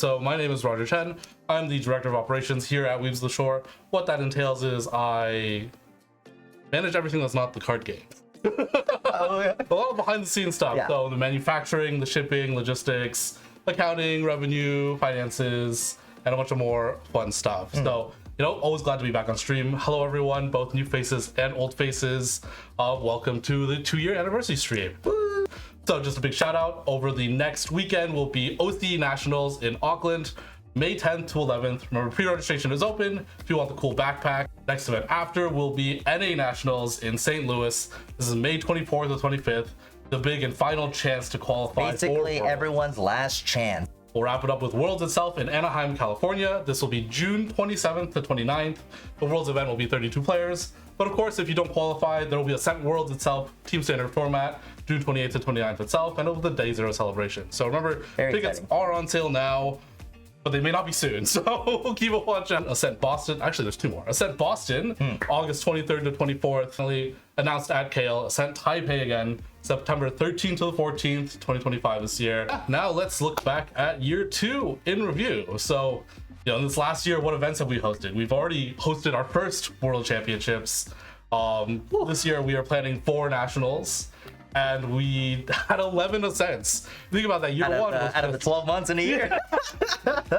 So my name is Roger Chen. I'm the Director of Operations here at Weaves the Shore. What that entails is I manage everything that's not the card game. Oh, yeah. A lot of behind the scenes stuff. Yeah. So the manufacturing, the shipping, logistics, accounting, revenue, finances, and a bunch of more fun stuff. So, always glad to be back on stream. Hello everyone, both new faces and old faces. Welcome to the 2-year anniversary stream. Woo! So just a big shout out. Over the next weekend will be OC Nationals in Auckland, May 10th to 11th. Remember, pre-registration is open if you want the cool backpack. Next event after will be NA Nationals in St. Louis. This is May 24th to 25th. The big and final chance to qualify. Basically, everyone's last chance. We'll wrap it up with Worlds itself in Anaheim, California. This will be June 27th to 29th. The Worlds event will be 32 players. But of course, if you don't qualify, there will be a Ascent Worlds itself, team standard format, June 28th to 29th itself, and over the Day Zero celebration. So remember, tickets are on sale now, but they may not be soon. So keep a watch on Ascent Boston. Actually, there's two more. Ascent Boston, August 23rd to 24th. Finally announced at KL. Ascent Taipei again, September 13th to the 14th, 2025 this year. Now let's look back at year 2 in review. So, in this last year, what events have we hosted? We've already hosted our first World Championships. This year we are planning 4 nationals, and we had 11 ascents. Think about that. Year one out of the 12 months in a year.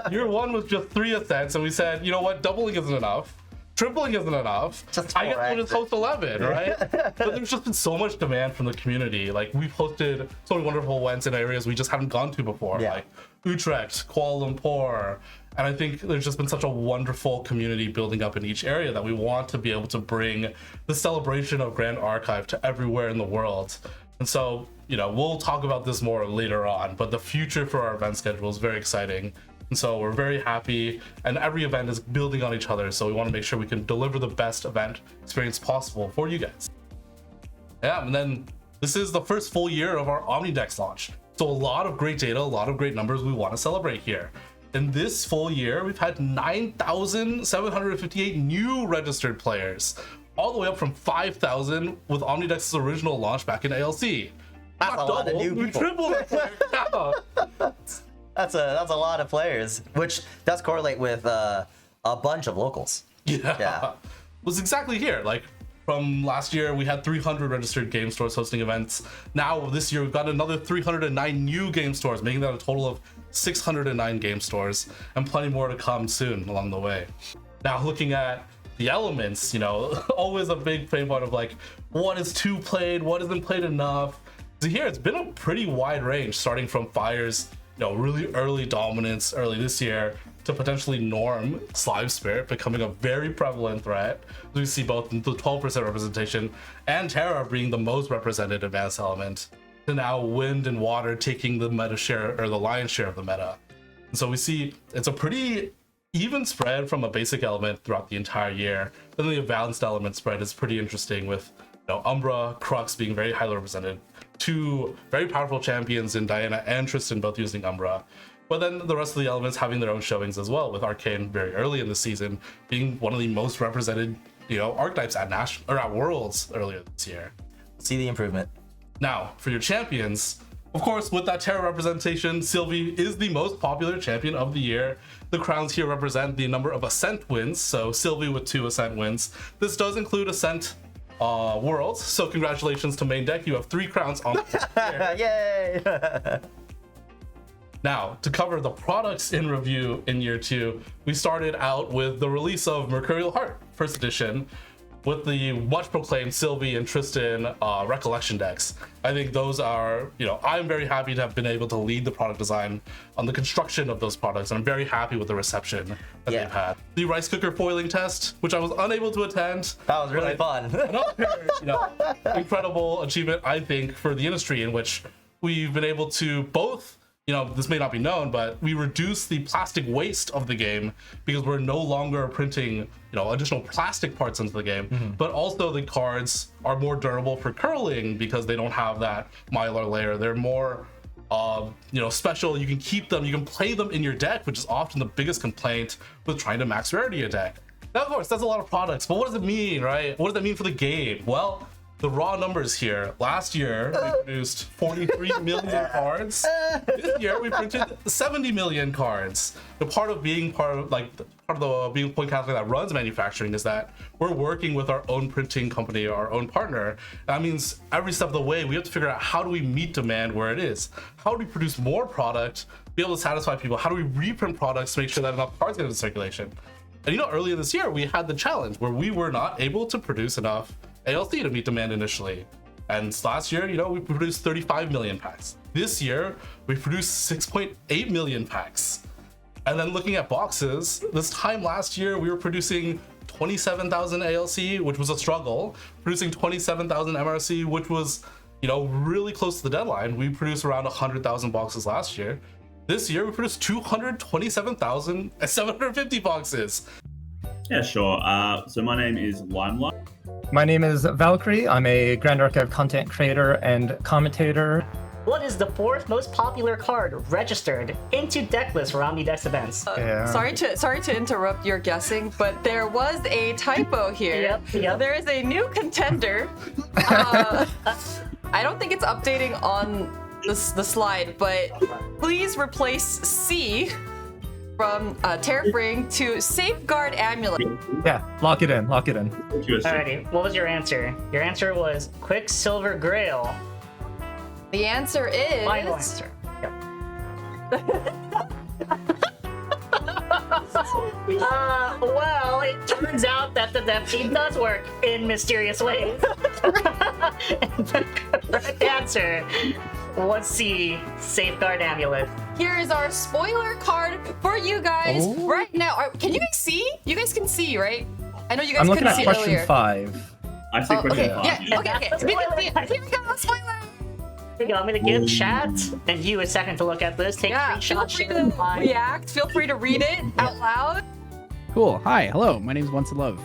Year 1 was just 3 ascents, and we said, you know what, doubling isn't enough. Tripling isn't enough. I guess we'll just host 11, right? But there's just been so much demand from the community. Like, we've hosted so many wonderful events in areas we just haven't gone to before, like Utrecht, Kuala Lumpur. And I think there's just been such a wonderful community building up in each area that we want to be able to bring the celebration of Grand Archive to everywhere in the world. And so, we'll talk about this more later on, but the future for our event schedule is very exciting. And so we're very happy, and every event is building on each other, so we want to make sure we can deliver the best event experience possible for you guys. Yeah, and then this is the first full year of our Omnidex launch. So a lot of great data, a lot of great numbers we want to celebrate here. In this full year, we've had 9,758 new registered players, all the way up from 5,000 with Omnidex's original launch back in ALC. That's a lot of new people. We tripled our player count. That's a lot of players, which does correlate with a bunch of locals. Yeah. It was exactly here. Like, from last year, we had 300 registered game stores hosting events. Now, this year, we've got another 309 new game stores, making that a total of 609 game stores, and plenty more to come soon along the way. Now, looking at the elements, always a big pain point of like, what is too played, what isn't played enough. So here, it's been a pretty wide range, starting from Fire's really early dominance early this year to potentially Norm Slime Spirit becoming a very prevalent threat. We see both the 12% representation and Terra being the most represented advanced element, to now Wind and Water taking the meta share, or the lion's share of the meta. And so we see it's a pretty even spread from a basic element throughout the entire year. Then the advanced element spread is pretty interesting, with Umbra, Crux being very highly represented. 2 very powerful champions in Diana and Tristan both using Umbra. But then the rest of the elements having their own showings as well, with Arcane very early in the season being one of the most represented, archetypes at at Worlds earlier this year. See the improvement. Now, for your champions, of course, with that Terra representation, Sylvie is the most popular champion of the year. The crowns here represent the number of Ascent wins, so Sylvie with 2 Ascent wins. This does include Ascent Worlds, so congratulations to main deck. You have 3 crowns on the Yay! Now, to cover the products in review in year 2, we started out with the release of Mercurial Heart, first edition, with the much proclaimed Sylvie and Tristan recollection decks. I think those are, I'm very happy to have been able to lead the product design on the construction of those products, and I'm very happy with the reception that they've had. The rice cooker foiling test, which I was unable to attend. That was really fun. Another, incredible achievement, I think, for the industry, in which we've been able to both, this may not be known, but we reduce the plastic waste of the game because we're no longer printing, additional plastic parts into the game, but also the cards are more durable for curling because they don't have that mylar layer. They're more, special. You can keep them, you can play them in your deck, which is often the biggest complaint with trying to max rarity a deck. Now, of course, that's a lot of products, but what does it mean, right? What does that mean for the game? Well, the raw numbers here. Last year, we produced 43 million cards. This year, we printed 70 million cards. The part of the being point calculator that runs manufacturing is that we're working with our own printing company, our own partner. That means every step of the way, we have to figure out how do we meet demand where it is? How do we produce more product, be able to satisfy people? How do we reprint products to make sure that enough cards get into circulation? And earlier this year, we had the challenge where we were not able to produce enough ALC to meet demand initially. And last year, we produced 35 million packs. This year, we produced 6.8 million packs. And then looking at boxes, this time last year, we were producing 27,000 ALC, which was a struggle, producing 27,000 MRC, which was, really close to the deadline. We produced around 100,000 boxes last year. This year, we produced 227,750 boxes. Yeah, sure. So my name is Limelight. My name is Valkyrie. I'm a Grand Archive content creator and commentator. What is the 4th most popular card registered into deck lists for Omnidex events? Sorry to interrupt your guessing, but there was a typo here. Yep. There is a new contender. I don't think it's updating on the slide, but please replace C from Terrafring to Safeguard Amulet. Yeah, lock it in. Alrighty, what was your answer? Your answer was Quicksilver Grail. The answer is... Final answer. Yep. Well, it turns out that the dev team does work in mysterious ways. And the correct answer was C, Safeguard Amulet. Here is our spoiler card for you guys right now. Can you guys see? You guys can see, right? I know you guys I'm looking couldn't at see question earlier. 5. I see question 5. Yeah, okay. We can see it. Here we go, spoiler. Here you go. I'm gonna give chat and you a second to look at this. Take Feel screenshots. free to react. Feel free to read it out loud. Cool. Hi. Hello. My name is Once in Love.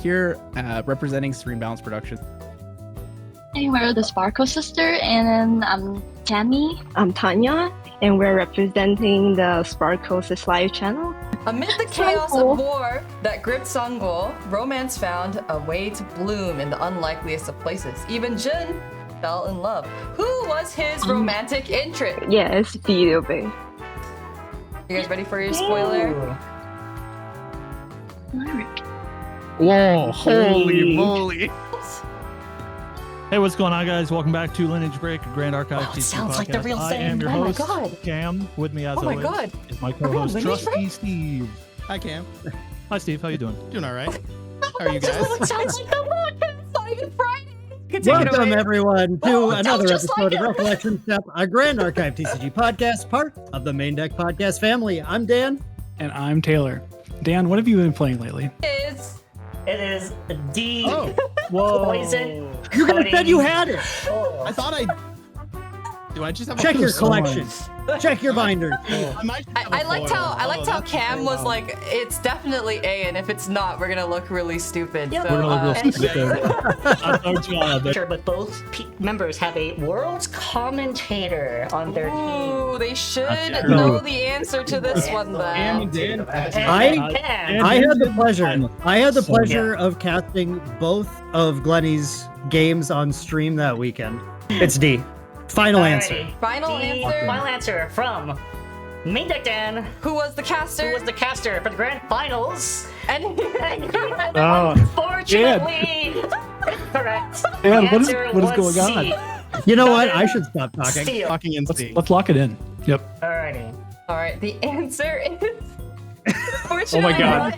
Here representing Serene Balance Productions. Hey, we're the Sparkle Sister, and then I'm Tammy. I'm Tanya, and we're representing the Sparkle Sis Live channel. Amid the chaos of war that gripped Sangwoo, romance found a way to bloom in the unlikeliest of places. Even Jun fell in love. Who was his romantic interest? Yes, video babe. You guys ready for your spoiler? Whoa! Holy moly! Hey, what's going on, guys? Welcome back to Lineage Break, Grand Archive TCG sounds podcast. like the real I thing. am your Oh my host, God. Cam. With me, as Oh my always, God. is my co-host, Lineage Trusty Break? Steve. Hi, Cam. Hi, Steve. How you doing? Doing all right. How are you guys? It sounds like the podcast. It's not even Friday. Can take it Welcome, away. everyone, to Oh, another just episode like of it. Recollection Step, a Grand Archive TCG podcast, part of the Main Deck Podcast family. I'm Dan. And I'm Taylor. Dan, what have you been playing lately? It is D. Oh, whoa. Poison. You guys said you had it. Oh. I thought Do I just have Check a your collection. Check your binder. I liked how Cam was like, it's definitely A, and if it's not, we're gonna look really stupid. Yep. So, We're gonna look real stupid. Sure, but both members have a world's commentator on their team. Ooh, they should That's know the answer to this one then. I had the pleasure. I had the pleasure of casting both of Glenny's games on stream that weekend. It's D. Final answer. Final answer. Final answer from Main Deck Dan, Who was the caster? who was the caster for the grand finals. And Unfortunately, correct. Dan, The what is answer going was C. on? You know what? I should stop talking. Steal. Talking in C. Let's lock it in. Yep. Alrighty. all right, the answer is. Oh my God.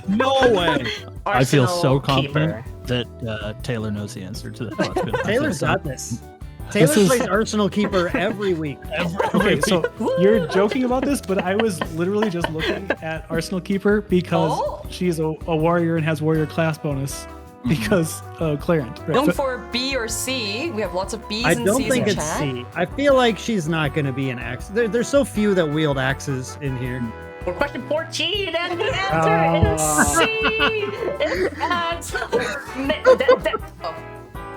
No way. I feel so Arsenal confident keeper. that Taylor knows the answer to that question. Taylor's got this. Taylor is- plays Arsenal Keeper every week. Okay, so you're joking about this, but I was literally just looking at Arsenal Keeper because she's a warrior and has warrior class bonus because of Clarent. Right? Known But- for B or C. We have lots of B's I and don't C's think in it's chat. C. I feel like she's not going to be an axe. There's so few that wield axes in here. For question 14, and the answer is C. It's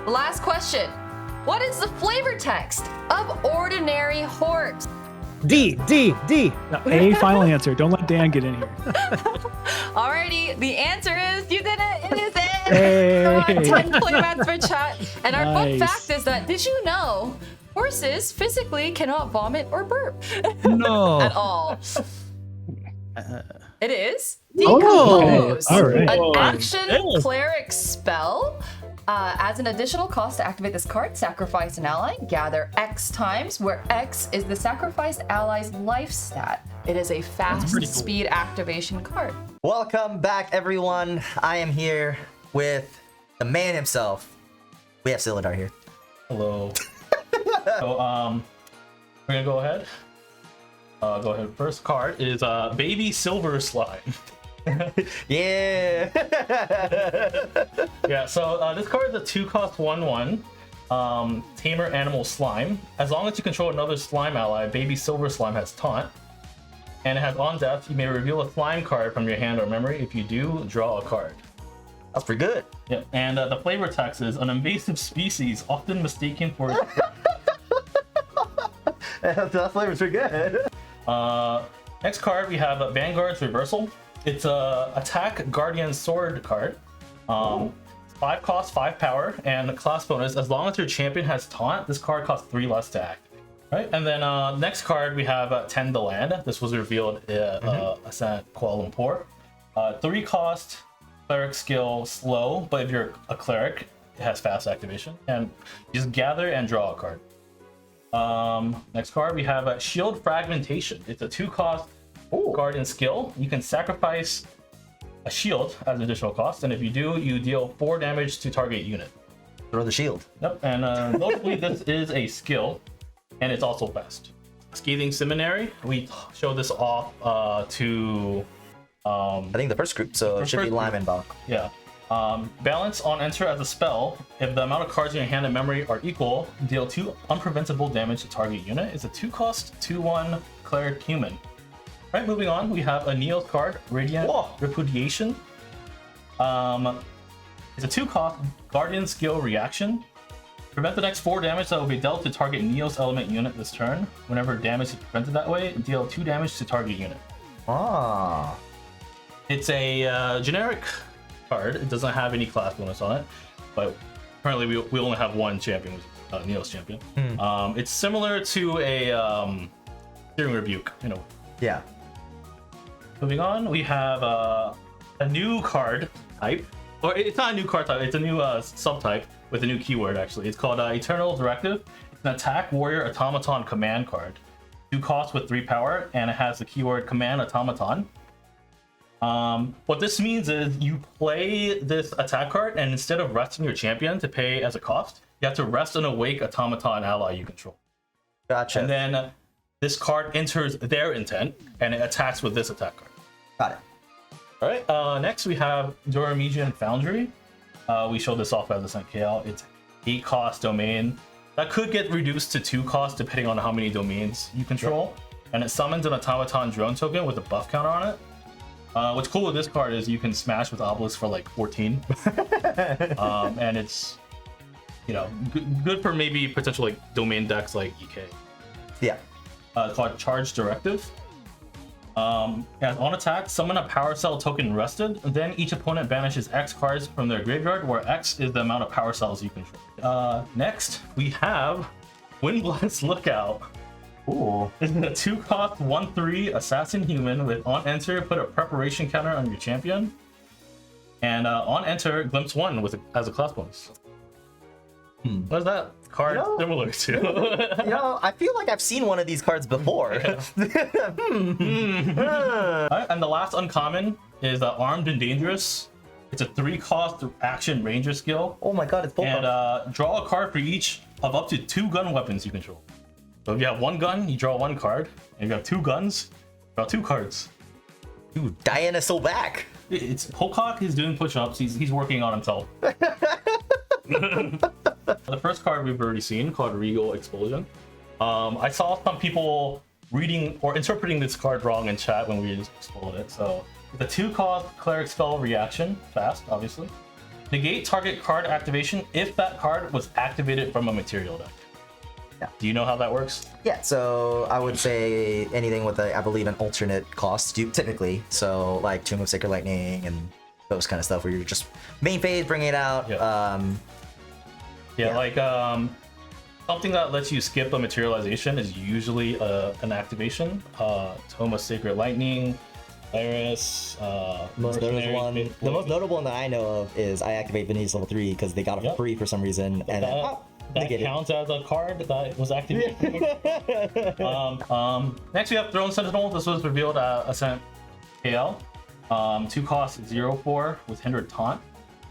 Last question. What is the flavor text of Ordinary Horse? D. No, A, final answer. Don't let Dan get in here. Alrighty, the answer is you did it. It is A. Hey. 10 playmats for chat. And our fun Nice. fact is that, did you know horses physically cannot vomit or burp No. at all? It is Oh, Decompose, all right. an action cleric spell. As an additional cost to activate this card, sacrifice an ally, gather X times, where X is the sacrificed ally's life stat. It is a fast speed activation card. Welcome back, everyone. I am here with the man himself. We have Silidar here. Hello. So we're gonna go ahead. Go ahead. First card is Baby Silver Slime. Yeah. Yeah. So this card is a 2-cost 1/1 Tamer Animal Slime. As long as you control another slime ally, Baby Silver Slime has taunt, and it has on death. You may reveal a slime card from your hand or memory. If you do, draw a card. That's pretty good. Yeah. And the flavor text is an invasive species, often mistaken for. That flavor's pretty good. Next card we have Vanguard's Reversal. It's a attack Guardian Sword card. 5 cost, 5 power, and the class bonus. As long as your champion has taunt, this card costs 3 less to activate. Right, and then next card we have Tend the Land. This was revealed at Kuala Lumpur. 3 cost, cleric skill, slow, but if you're a cleric, it has fast activation. And just gather and draw a card. Next card we have Shield Fragmentation. It's a 2-cost Guardian skill. You can sacrifice a shield as an additional cost, and if you do, you deal 4 damage to target unit. Throw the shield. Yep, and notably this is a skill, and it's also fast. Scathing Seminary. We show this off to I think the first group, so it should be Lime and Bach. Yeah. Balance on enter as a spell. If the amount of cards in your hand and memory are equal, deal 2 unpreventable damage to target unit. It's a 2-cost 2/1 cleric human. Right, moving on, we have a Neos card, Radiant Repudiation. It's a 2-cost Guardian skill reaction. Prevent the next 4 damage that will be dealt to target Neos element unit this turn. Whenever damage is prevented that way, deal 2 damage to target unit. Ah. It's a generic card. It doesn't have any class bonus on it, but currently we only have one champion, which is Neos champion. It's similar to a Searing Rebuke, you know. Yeah. Moving on, we have a new card type, or it's not a new card type. It's a new subtype with a new keyword. Actually, it's called Eternal Directive. It's an attack warrior automaton command card. 2 costs with 3 power, and it has the keyword command automaton. What this means is you play this attack card, and instead of resting your champion to pay as a cost, you have to rest an awake automaton ally you control. Gotcha. And then this card enters their intent, and it attacks with this attack card. Got it. All right. Next we have Duramigian Foundry. We showed this off as a KL. It's 8-cost domain that could get reduced to 2 costs depending on how many domains you control. And it summons an automaton drone token with a buff counter on it. What's cool with this card is you can smash with Obelisk for like 14, and it's, you know, good for maybe potential like domain decks like EK. Yeah. Called Charge Directive. As on attack, summon a Power Cell token rested. Then each opponent banishes X cards from their graveyard, where X is the amount of Power Cells you control. Next, we have Windblast Lookout. Ooh. This is a 2-cost 1/3 assassin human with on enter, put a preparation counter on your champion. And on enter, glimpse 1 with as a class bonus. What is that card similar to? You know, I feel like I've seen one of these cards before. Alright, and the last uncommon is Armed and Dangerous. It's a 3-cost action ranger skill. Oh my god, it's both. And draw a card for each of up to 2 gun weapons you control. So if you have 1 gun, you draw 1 card. And if you have 2 guns, draw 2 cards. Dude, Diana's so back. It's Pocock is doing push-ups. He's working on himself. The first card we've already seen, called Regal Explosion. I saw some people reading or interpreting this card wrong in chat when we exploded it. So it's a 2-cost cleric spell reaction, fast, obviously. Negate target card activation if that card was activated from a material deck. Yeah. Do you know how that works? Yeah, so I would say anything with, I believe, an alternate cost, typically. So, like Tomb of Sacred Lightning and those kind of stuff where you're just main phase, bringing it out. Like something that lets you skip a materialization is usually an activation. Tome of Sacred Lightning, Iris, the most notable one that I know of is I activate Vanity's level 3 because they got it free for some reason, and that counts as a card that was activated. Next we have Throne Sentinel. This was revealed at Ascent KL. 2 cost 0/4 with Hindered Taunt.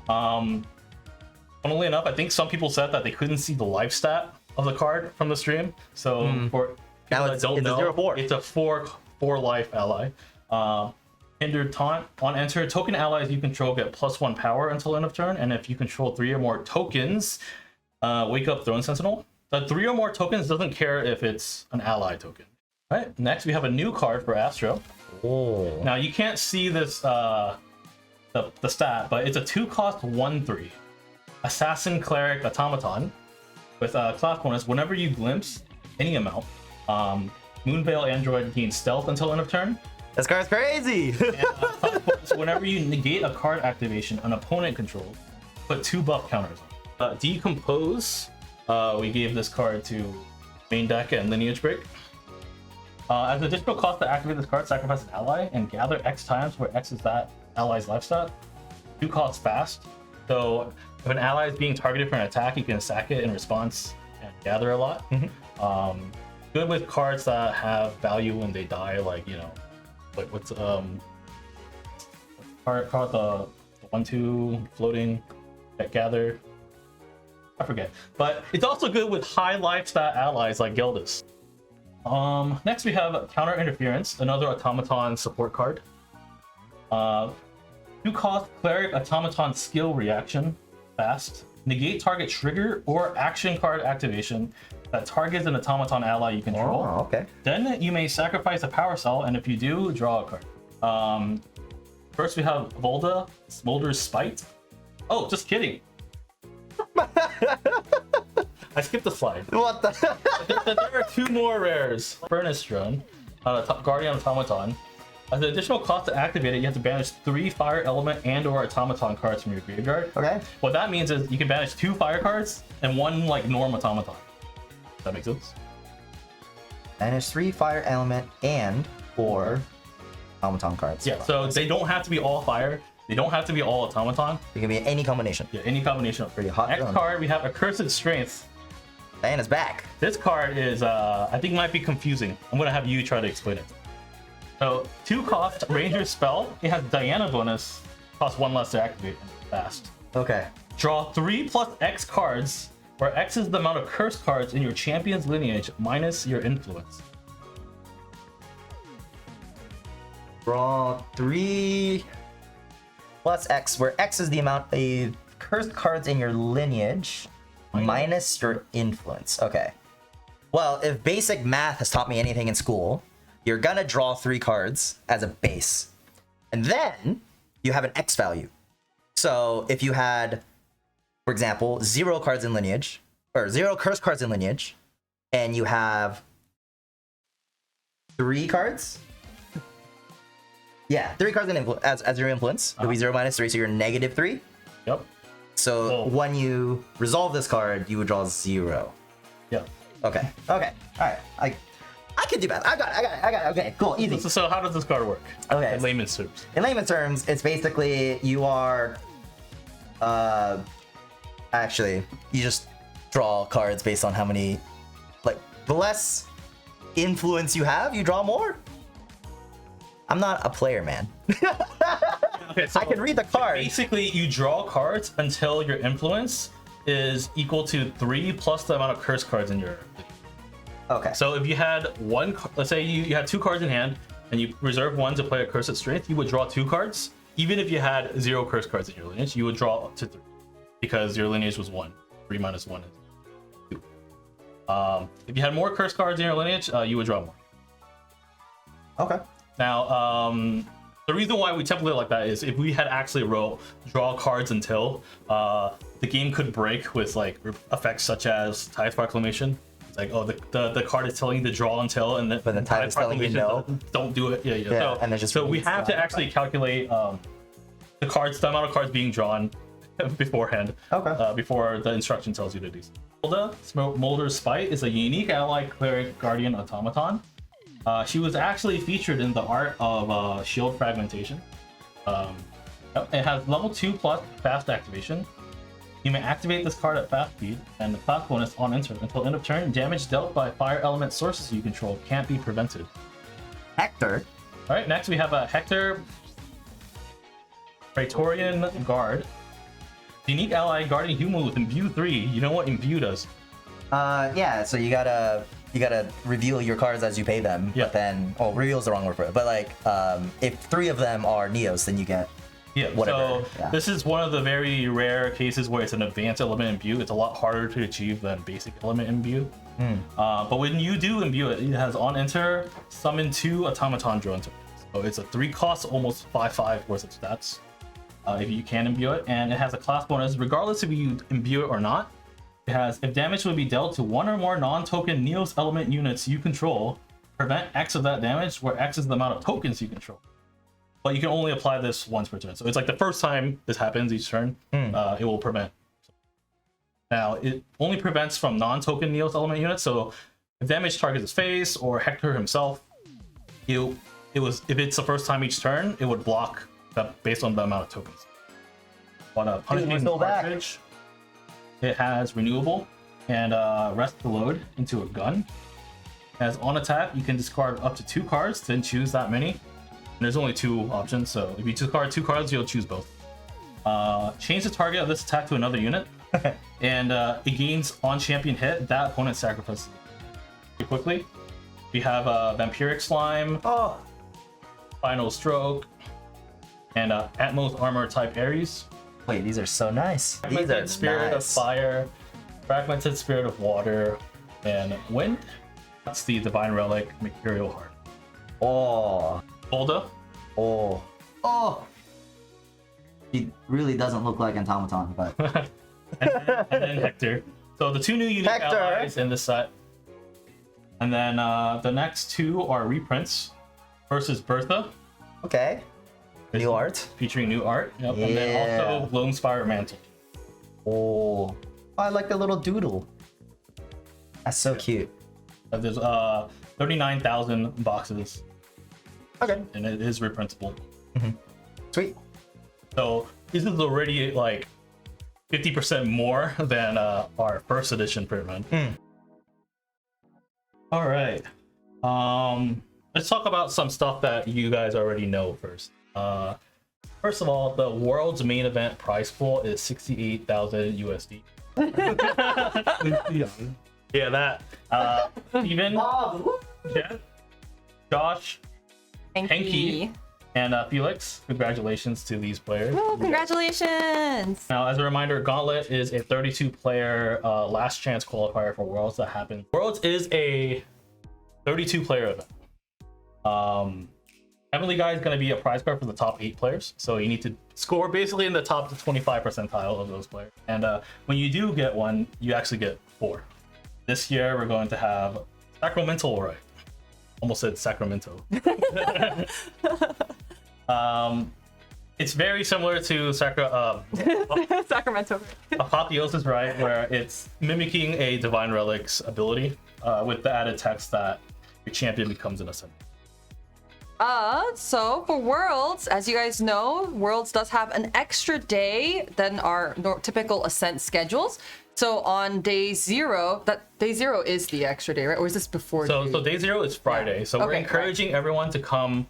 Funnily enough, I think some people said that they couldn't see the life stat of the card from the stream. So for people that don't know, it's a 4 life ally. Hindered Taunt. On enter, token allies you control get +1 power until end of turn, and if you control 3 or more tokens, wake up Throne Sentinel. The 3 or more tokens doesn't care if it's an ally token. All right, next we have a new card for Astro. Oh. Now you can't see this the stat, but it's a 2 cost 1/3 Assassin Cleric Automaton with a class bonus. Whenever you glimpse any amount, Moonveil Android gains stealth until end of turn. This card's crazy. So whenever you negate a card activation an opponent controls, put 2 buff counters on. Decompose. We gave this card to main deck and Lineage Break. As additional cost to activate this card, sacrifice an ally and gather X times, where X is that ally's life stat. 2 costs fast. So if an ally is being targeted for an attack, you can sack it in response and gather a lot. Good with cards that have value when they die, like, you know, like what's card the 1/2 floating that gather. I forget. But it's also good with high life stat allies like Gildas. Next we have Counter Interference, another automaton support card. 2 cost Cleric Automaton skill reaction, fast. Negate target trigger or action card activation that targets an automaton ally you control. Oh, okay. Then you may sacrifice a power cell, and if you do, draw a card. First we have Volda, Smolder's Spite. Oh, just kidding. I skipped the slide. What the? There are 2 more rares. Furnace Drone, Guardian Automaton. As an additional cost to activate it, you have to banish 3 fire element and or automaton cards from your graveyard. Okay. What that means is you can banish 2 fire cards and 1 like norm automaton. Does that make sense? Banish 3 fire element and or automaton cards. Yeah, so they don't have to be all fire. They don't have to be all automaton. It can be any combination. Yeah, any combination. Pretty hot. Next card, we have Accursed Strength. Diana's back. This card is, I think might be confusing. I'm gonna have you try to explain it. So 2 cost Ranger spell. It has Diana bonus. Costs 1 less to activate and fast. Okay. Draw 3 plus X cards, where X is the amount of curse cards in your champion's lineage minus your influence. Draw 3 plus X, where X is the amount of cursed cards in your lineage minus your influence. Okay. Well, if basic math has taught me anything in school, you're gonna draw 3 cards as a base. And then you have an X value. So if you had, for example, 0 cards in lineage, or 0 curse cards in lineage, and you have 3 cards. Yeah, 3 cards in as your influence. It'll be 0 minus 3, so you're -3. Yep. So when you resolve this card, you would draw 0. Yep. Okay. Okay. All right. I can do that. I got it. Okay. Cool. Easy. So how does this card work? Okay. In layman's terms. In layman's terms, it's basically you are. Actually, you just draw cards based on how many. Like, the less influence you have, you draw more. I'm not a player, man. Okay, so I can read the card. Basically, you draw cards until your influence is equal to 3 plus the amount of curse cards in your. Okay. So if you had let's say you had 2 cards in hand, and you reserve 1 to play a Cursed Strength, you would draw 2 cards. Even if you had 0 curse cards in your lineage, you would draw up to 3, because your lineage was 1. 3 minus 1 is 2. If you had more curse cards in your lineage, you would draw more. Okay. Now, the reason why we template it like that is if we had actually wrote draw cards until, the game could break with like effects such as Tide's Proclamation. It's like, oh, the card is telling you to draw until, and then the Tide is telling you no. Don't do it. Yeah. And then just so we have to actually calculate the amount of cards being drawn beforehand. Okay. Before the instruction tells you to do so. Molder's Spite is a unique ally cleric guardian automaton. She was actually featured in the art of Shield Fragmentation. It has level 2+ fast activation. You may activate this card at fast speed, and the class bonus on enter until end of turn. Damage dealt by fire element sources you control can't be prevented. Hector. All right, next we have a Hector Praetorian Guard. Unique ally guarding human with Imbue 3. You know what Imbue does? Yeah. So you gotta reveal your cards as you pay them. Yeah. But then, reveal is the wrong word for it. But like, if 3 of them are Neos, then you get whatever. So this is one of the very rare cases where it's an advanced element imbue. It's a lot harder to achieve than basic element imbue. But when you do imbue it, it has on enter, summon 2 automaton drone turns. So it's a 3 cost, almost 5/5 worth of stats. If you can imbue it, and it has a class bonus regardless if you imbue it or not. It has, if damage would be dealt to 1 or more non-token Neos element units you control, prevent X of that damage, where X is the amount of tokens you control. But you can only apply this once per turn. So it's like the first time this happens each turn, it will prevent. Now, it only prevents from non-token Neos element units, so if damage targets his face or Hector himself, if it's the first time each turn, it would block that based on the amount of tokens. But punishing cartridge, it has renewable and rest the load into a gun. As on attack, you can discard up to 2 cards, then choose that many. And there's only 2 options, so if you discard 2 cards, you'll choose both. Change the target of this attack to another unit, and it gains on champion hit that opponent sacrifices it quickly. We have Vampiric Slime, Final Stroke, and Atmos Armor type Ares. Wait, these are so nice. Fragmented Spirit of Fire, Fragmented Spirit of Water, and Wind. That's the Divine Relic Mercurial Heart. Oh. Golda. Oh. He really doesn't look like an automaton, but. and then Hector. So the 2 new unique allies in this set. And then the next 2 are reprints. First is Bertha. Okay. New art. Featuring new art. Yep. And then also Lone Spire Mantle. Oh. I like the little doodle. That's so cute. There's 39,000 boxes. Okay. And it is reprintable. Sweet. So this is already like 50% more than our first edition print run. All right. Let's talk about some stuff that you guys already know first. First of all, the world's main event prize pool is 68,000 USD. Yeah, that. Steven, Jeff, Josh, Henky, and Felix. Congratulations to these players. Oh, congratulations! Now, as a reminder, Gauntlet is a 32-player last chance qualifier for Worlds that happened. Worlds is a 32-player event. Heavenly Guy is going to be a prize card for the top 8 players, so you need to score basically in the top 25 percentile of those players. And when you do get one, you actually get 4. This year, we're going to have Sacramento, right? Almost said Sacramento. It's very similar to Sacramento. Apotheosis, right? Where it's mimicking a Divine Relic's ability with the added text that your champion becomes an ascendant. So for Worlds, as you guys know, Worlds does have an extra day than our typical Ascent schedules. So on day 0, day 0 is the extra day, right? Or is this before? So day 0 is Friday. So we're encouraging everyone to come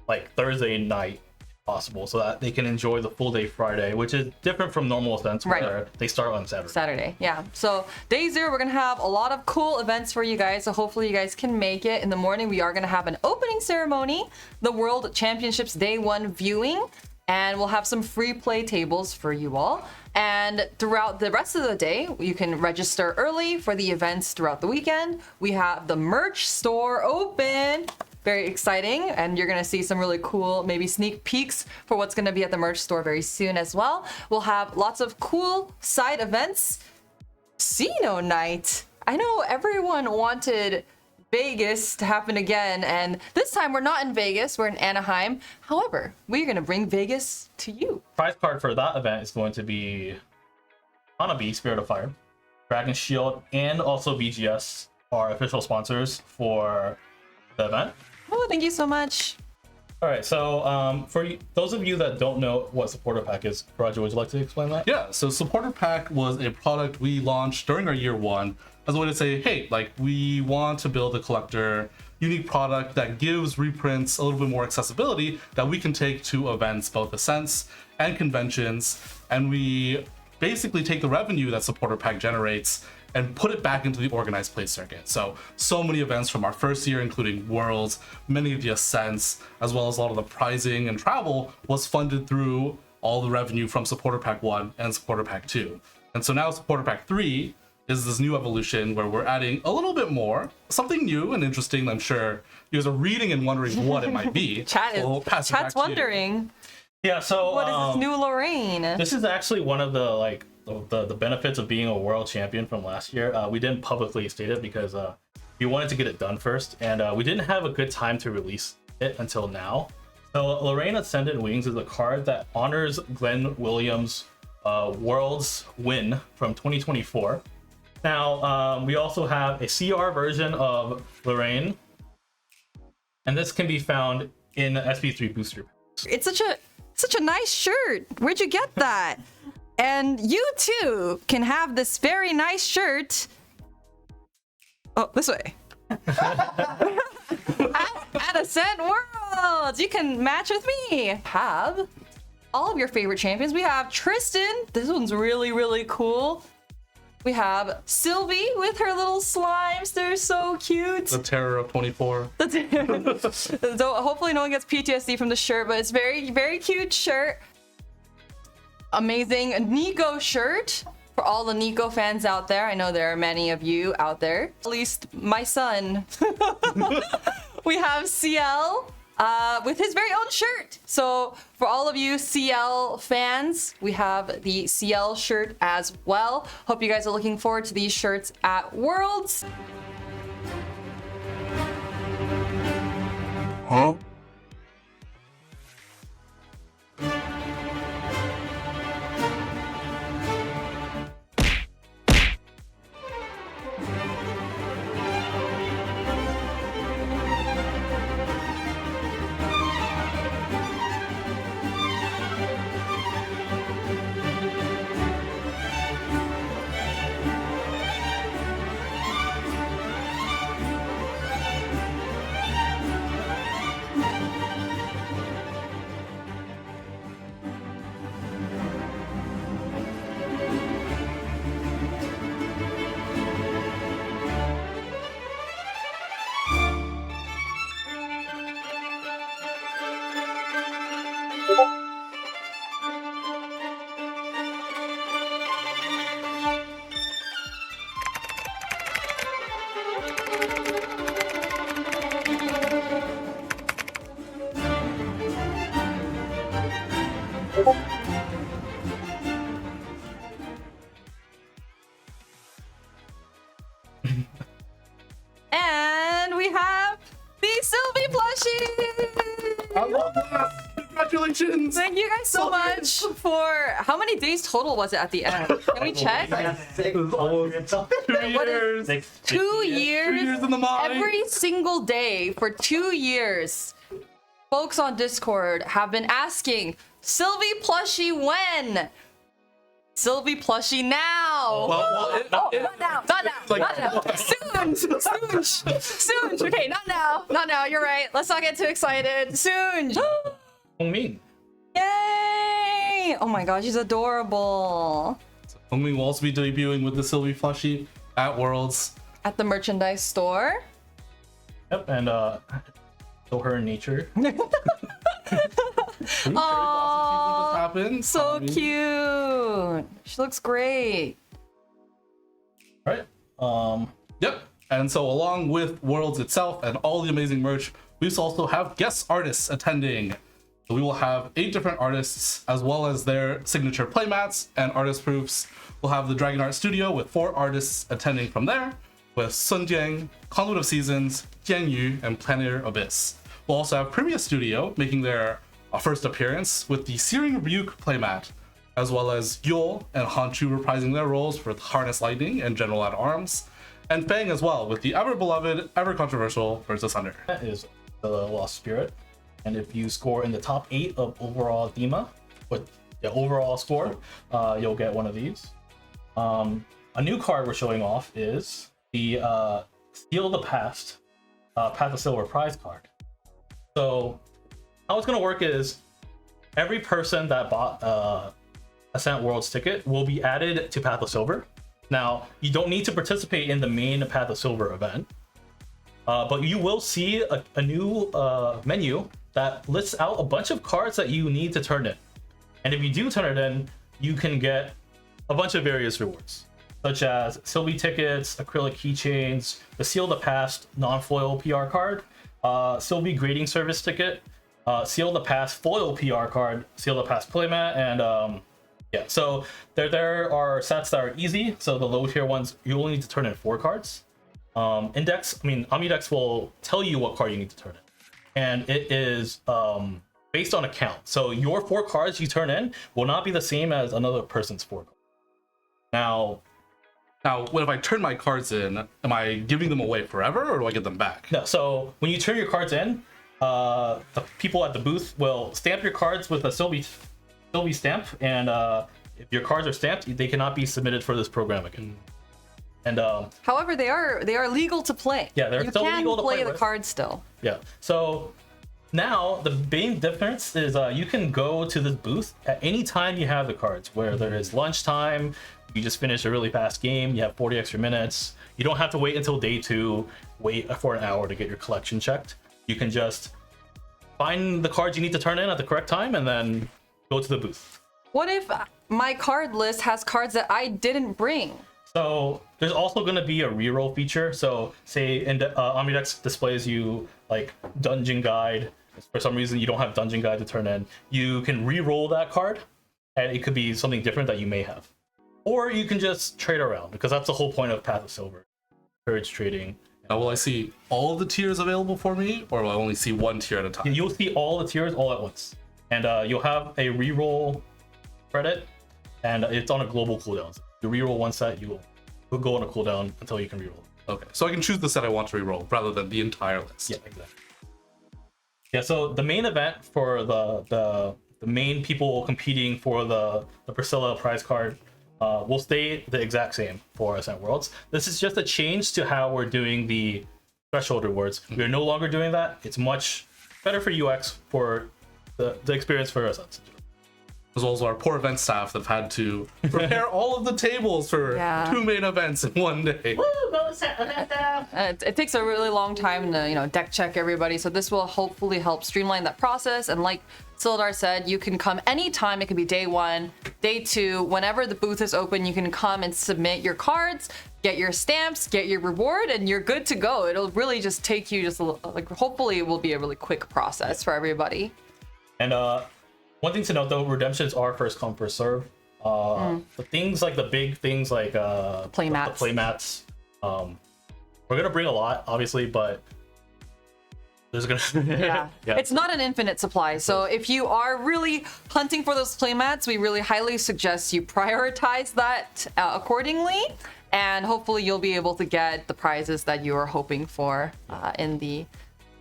like Thursday night possible, so that they can enjoy the full day Friday, which is different from normal events where they start on Saturday. Yeah. So day 0, we're gonna have a lot of cool events for you guys. So hopefully you guys can make it. In the morning, we are gonna have an opening ceremony, the World Championships Day 1 viewing, and we'll have some free play tables for you all. And throughout the rest of the day, you can register early for the events throughout the weekend. We have the merch store open. Very exciting, and you're gonna see some really cool, maybe sneak peeks for what's gonna be at the merch store very soon as well. We'll have lots of cool side events. Xeno Night. I know everyone wanted Vegas to happen again, and this time we're not in Vegas, we're in Anaheim. However, we're gonna bring Vegas to you. Prize card for that event is going to be Hanabi, Spirit of Fire, Dragon Shield, and also BGS are official sponsors for the event. Oh, thank you so much. All right, so those of you that don't know what Supporter Pack is, Roger, would you like to explain that? Yeah, so Supporter Pack was a product we launched during our year one as a way to say, hey, like, we want to build a collector unique product that gives reprints a little bit more accessibility that we can take to events, both Ascents and conventions, and we basically take the revenue that Supporter Pack generates and put it back into the organized play circuit. So many events from our first year, including Worlds, many of the Ascents, as well as a lot of the prizing and travel was funded through all the revenue from Supporter Pack 1 and Supporter Pack 2. And so now Supporter Pack 3 is this new evolution where we're adding a little bit more, something new and interesting. I'm sure you guys are reading and wondering what it might be. Chat's wondering. Yeah, so what is this new Lorraine? This is actually one of the benefits of being a world champion from last year. We didn't publicly state it because we wanted to get it done first, and we didn't have a good time to release it until now. So Lorraine Ascendant Wings is a card that honors Glenn Williams' Worlds win from 2024. Now, we also have a CR version of Lorraine, and this can be found in the SP3 booster. It's such a nice shirt. Where'd you get that? And you too can have this very nice shirt. Oh, this way. at Ascent Worlds, you can match with me. Have all of your favorite champions. We have Tristan. This one's really, really cool. We have Sylvie with her little slimes. They're so cute. The terror of 24. So hopefully no one gets PTSD from the shirt, but it's very, very cute shirt. Amazing Nico shirt for all the Nico fans out there. I know there are many of you out there. At least my son. We have CL with his very own shirt. So for all of you CL fans, we have the CL shirt as well. Hope you guys are looking forward to these shirts at Worlds. Huh? And we have the Sylvie plushie! I love that! Congratulations! Thank you guys so much for... How many days total was it at the end? Can we check? 2 years! 2 years? 2 years in the mind! Every single day for 2 years, folks on Discord have been asking, Sylvie plushie when? Sylvie plushie now! Not now. Soon. Okay, not now. You're right. Let's not get too excited. Soon. Hongmin. Yay! Oh my gosh, she's adorable. Hongmin will also be debuting with the Sylvie plushie at Worlds. At the merchandise store. Yep, and show her in nature. Aww, so cute. She looks great. Right. Yep. And so along with Worlds itself and all the amazing merch, we also have guest artists attending. So we will have 8 different artists as well as their signature playmats and artist proofs. We'll have the Dragon Art Studio with 4 artists attending from there, with Sun Jiang, Conduit of Seasons, Jianyu, and Planar Abyss. We'll also have Previous Studio making their first appearance with the Searing Rebuke playmat, as well as Yule and Hanchu reprising their roles for Harness Lightning and General at Arms, and Fang as well with the ever beloved, ever controversial Versus Thunder. That is the Lost Spirit, and if you score in the top 8 of overall DEMA with the overall score, you'll get one of these. A new card we're showing off is the Steal the Past Path of Silver prize card. So how it's going to work is every person that bought Ascent Worlds ticket will be added to Path of Silver. Now, you don't need to participate in the main Path of Silver event, but you will see a new menu that lists out a bunch of cards that you need to turn in. And if you do turn it in, you can get a bunch of various rewards, such as Sylvie tickets, acrylic keychains, the Seal the Past non-foil PR card, Sylvie grading service ticket, Seal the Past foil PR card, Seal the Past playmat, and yeah. So there are sets that are easy. So the low tier ones, you only need to turn in 4 cards. Omnidex will tell you what card you need to turn in, and it is based on a count. So your 4 cards you turn in will not be the same as another person's 4 cards. Now, when if I turn my cards in, am I giving them away forever, or do I get them back? No. So when you turn your cards in, the people at the booth will stamp your cards with a Sylvie stamp, and if your cards are stamped, they cannot be submitted for this program again. And however, they are legal to play. Yeah, they're still legal to play. You can play the with. cards still. Yeah. So now the main difference is you can go to this booth at any time you have the cards, where there is lunchtime, you just finished a really fast game, you have 40 extra minutes, you don't have to wait until day 2, wait for an hour to get your collection checked. You can just find the cards you need to turn in at the correct time and then go to the booth. What if my card list has cards that I didn't bring? So there's also going to be a reroll feature. So say Omnidex displays you like Dungeon Guide. For some reason you don't have Dungeon Guide to turn in. You can reroll that card, and it could be something different that you may have. Or you can just trade around, because that's the whole point of Path of Silver. Encourage trading. Now, will I see all of the tiers available for me, or will I only see one tier at a time? You'll see all the tiers all at once. And you'll have a reroll credit, and it's on a global cooldown. So you reroll one set, you will go on a cooldown until you can reroll. Okay, so I can choose the set I want to reroll rather than the entire list. Yeah, exactly. Yeah, so the main event for the main people competing for the Priscilla prize card will stay the exact same for Ascent Worlds. This is just a change to how we're doing the threshold rewards. We're no longer doing that. It's much better for UX, for the experience for Ascent. As well as our poor event staff that have had to prepare all of the tables for 2 main events in one day. Woo, go set. It takes a really long time to, deck check everybody. So this will hopefully help streamline that process. And like Sildar said, you can come anytime. It can be day 1, day 2, whenever the booth is open. You can come and submit your cards, get your stamps, get your reward, and you're good to go. It'll really just take you hopefully it will be a really quick process for everybody. And one thing to note though, redemptions are first come first serve. The things like the big things like playmats. The playmats. We're gonna bring a lot, obviously, but there's gonna yeah. It's not an infinite supply. So if you are really hunting for those playmats, we really highly suggest you prioritize that accordingly, and hopefully you'll be able to get the prizes that you are hoping for in the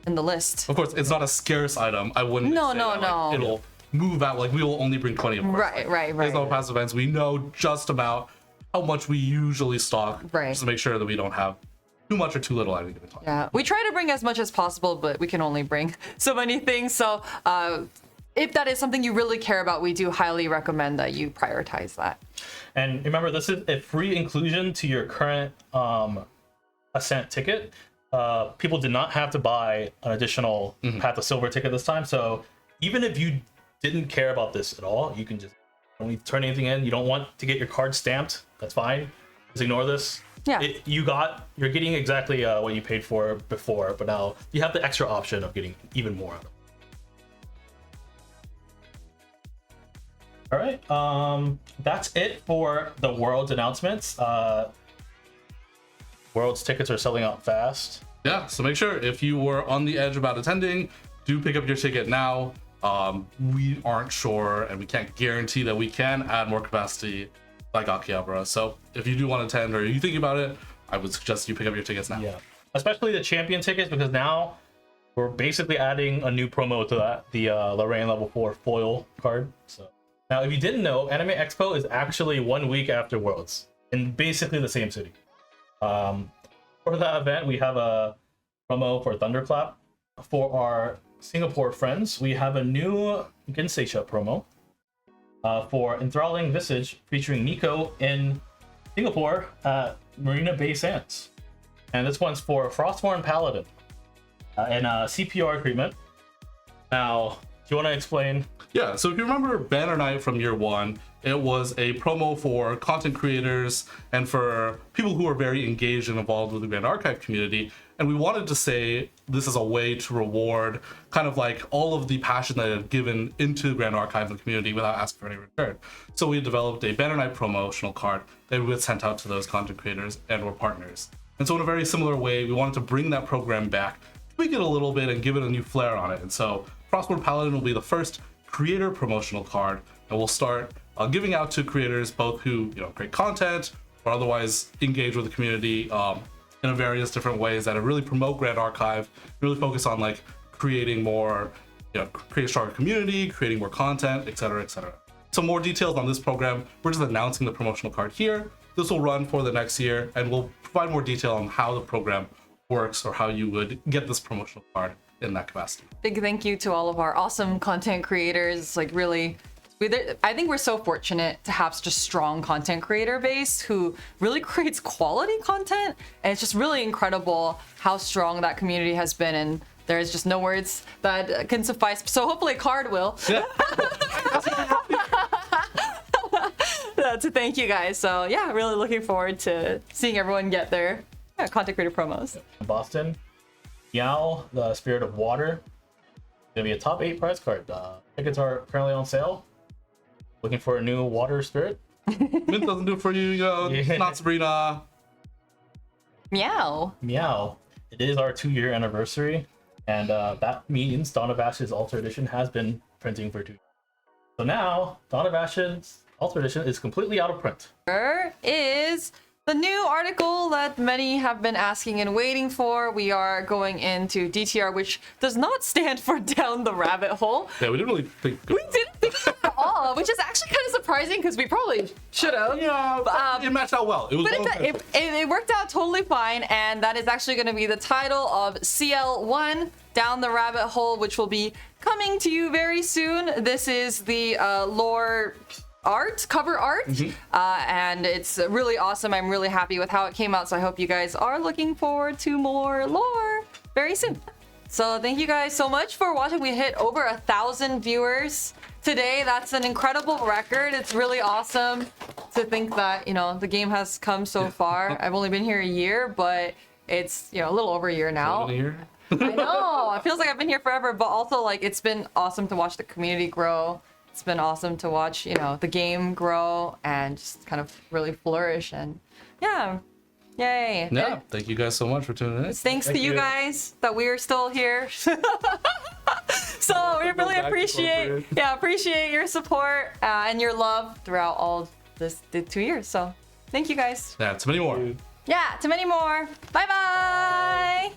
list. Of course, it's not a scarce item. I wouldn't. No. It'll move out. Like we will only bring 20 of them. Right. There's no past events. We know just about how much we usually stock, just to make sure that we don't have too much or too little at any given time. Yeah, we try to bring as much as possible, but we can only bring so many things. So if that is something you really care about, we do highly recommend that you prioritize that. And remember, this is a free inclusion to your current Ascent ticket. People did not have to buy an additional Path of Silver ticket this time. So even if you didn't care about this at all, you can just don't need to turn anything in. You don't want to get your card stamped, that's fine. Just ignore this. Yeah. You're getting exactly what you paid for before, but now you have the extra option of getting even more out of it. All right, that's it for the world's announcements. Worlds tickets are selling out fast. Yeah, so make sure if you were on the edge about attending, do pick up your ticket now. We aren't sure and we can't guarantee that we can add more capacity like Akihabara. So if you do want to attend or you think about it, I would suggest you pick up your tickets now. Yeah, especially the champion tickets, because now we're basically adding a new promo to that, the Lorraine level 4 foil card. So now, if you didn't know, Anime Expo is actually 1 week after Worlds in basically the same city. For that event, we have a promo for Thunderclap. For our Singapore friends, we have a new Genseisha promo for Enthralling Visage featuring Nico in Singapore at Marina Bay Sands. And this one's for Frostborn Paladin and CPR treatment. Now, do you want to explain? Yeah, so if you remember Banner Night from year one, it was a promo for content creators and for people who are very engaged and involved with the Grand Archive community. And we wanted to say this is a way to reward kind of like all of the passion that had given into the Grand Archive and the community without asking for any return. So we developed a Banner Night promotional card that we would send out to those content creators and or partners. And so in a very similar way, we wanted to bring that program back, tweak it a little bit and give it a new flair on it. And so Frostborn Paladin will be the first creator promotional card, and we'll start giving out to creators both who create content or otherwise engage with the community in various different ways that really promote Grand Archive, really focus on like creating more, create a stronger community, creating more content, etc., etc. Some more details on this program. We're just announcing the promotional card here. This will run for the next year, and we'll provide more detail on how the program works or how you would get this promotional card in that capacity. Big thank you to all of our awesome content creators. Like really, I think we're so fortunate to have such a strong content creator base who really creates quality content, and it's just really incredible how strong that community has been, and there's just no words that can suffice. So hopefully a card will. Yeah. To thank you guys. So yeah, really looking forward to seeing everyone get their content creator promos. In Boston, Meow, the Spirit of Water, gonna be a top 8 prize card. Tickets are currently on sale. Looking for a new water spirit? Mint doesn't do it for you, It's not Sabrina. Meow. Meow. It is our 2-year anniversary, and that means Dawn of Ashes Alter Edition has been printing for 2 years. So now, Dawn of Ashes Alter Edition is completely out of print. There is the new article that many have been asking and waiting for. We are going into DTR, which does not stand for Down the Rabbit Hole. Yeah, we didn't really think. We didn't think that at all, which is actually kind of surprising because we probably should have. Yeah, it matched out well. It was it worked out totally fine, and that is actually going to be the title of CL1 Down the Rabbit Hole, which will be coming to you very soon. This is the lore cover art, and it's really awesome. I'm really happy with how it came out, so I hope you guys are looking forward to more lore very soon. So thank you guys so much for watching. We hit over 1,000 viewers today. That's an incredible record. It's really awesome to think that the game has come so far. I've only been here a year, but it's a little over a year now. I know, it feels like I've been here forever, but also like it's been awesome to watch the community grow. It's been awesome to watch, the game grow and just kind of really flourish, and yeah, yay. Yeah, thank you guys so much for tuning in. Thanks to you guys that we are still here. So we really appreciate your support and your love throughout all the 2 years. So thank you guys. Yeah, to many more. Yeah, to many more. Bye bye.